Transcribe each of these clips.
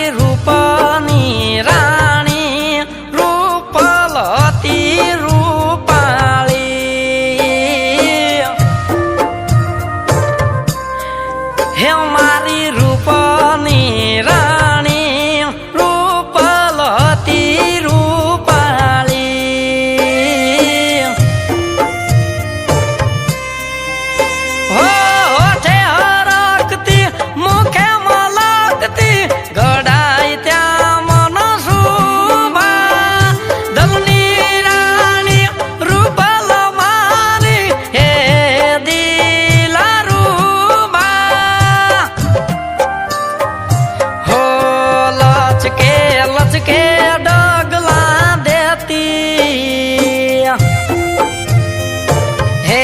મારી રૂપની રાણી રૂપલતી રૂપાળી હે મારી રૂપની રાણી રૂપલતી રૂપાળી હો હોઠે હરકતી મુખે મલકતી ગડાઈ ત્યાં મન શુભા દલની રાણી રૂપલ મારી હે દિલારૂબા હો લચકે લચકે ડગલા દેતી હે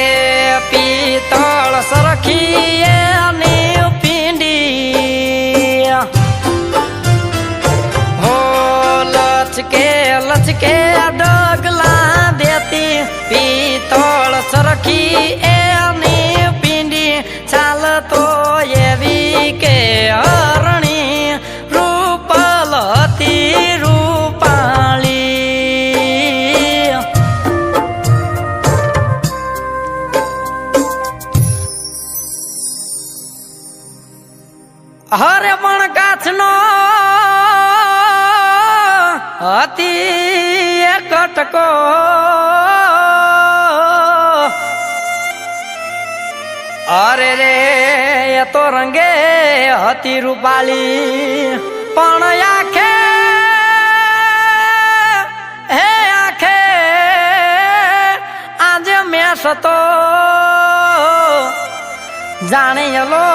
પિત્તળ સરખી એની પીંડી હો લચકે લચકે ડગલા દેતી પિત્તળ સરખી એની પીંડી ચાલતો એવી કે હરણી રૂપલતી રૂપાળી હરે પણ કાચનો હતી એ કટકો અરે રે એ તો રંગે હતી રૂપાળી પણ આખે હે આખે આજે મેસ તો જાણે યલો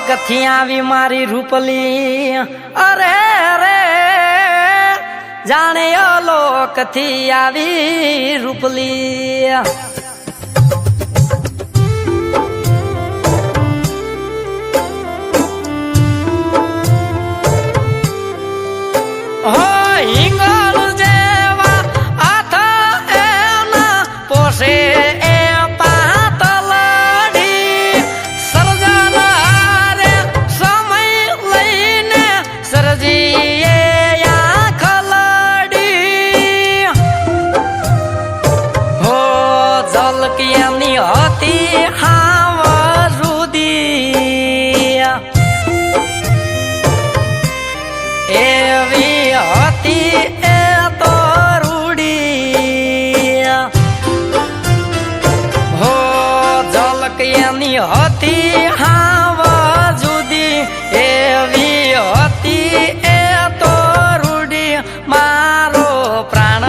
કથી આવી મારી રૂપલી અરે રે જાણે યલો કથી આવી રૂપલી હો હિંગળ જેવા હાથ એના પોષે હતી હાવ રુદી એવી હતી એ તો રૂડી હો ઝલક એની હતી હાવ જુદી એવી હતી એ તો રૂડી મારો પ્રાણ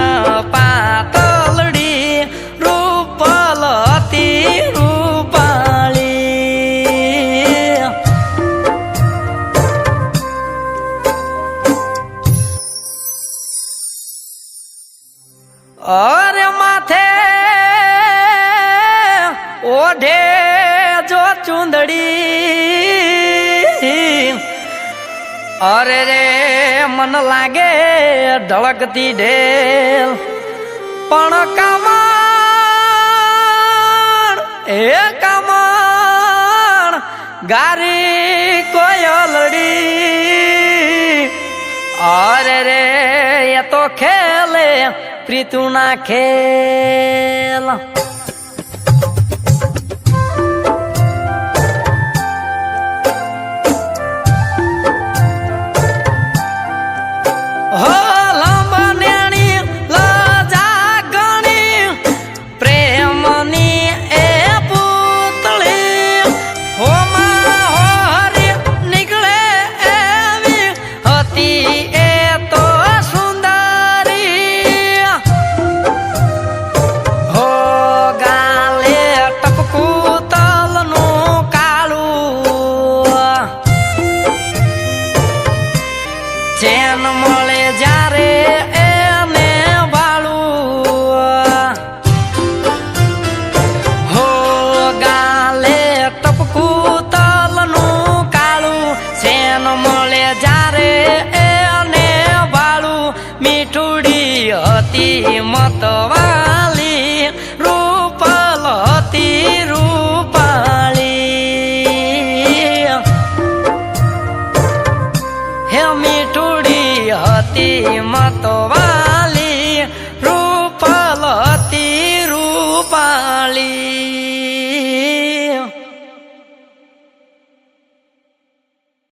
પાતળડી રૂપલતી રૂપાળી અરે માથે ઓઢે જો ચુંદડી અરે રે મન લાગે ઢળકતી ઢેલ પણ કમણ એ કમણ ગારી કોયલડી અરે રે એ તો ખેલે પ્રીતુ ના ખેલ હો લંબનેણી લજાગણી પ્રેમની એ પૂતળી હોમાં હોરી નીકળે એવી હતી એ તો સુંદરી હો ગાલે ટપકું તલનું કાળું ચેન મળે જ્યારે એને વાળું હો ગાલે ટપકું તલનું કાળું ચેન મળે જ્યારે એને વાળું મીઠુડી હતી મતવાલી રૂપલતી રૂપાળી હે મીઠુડી હતી મતવાલી રૂપલ હતી રૂપાળી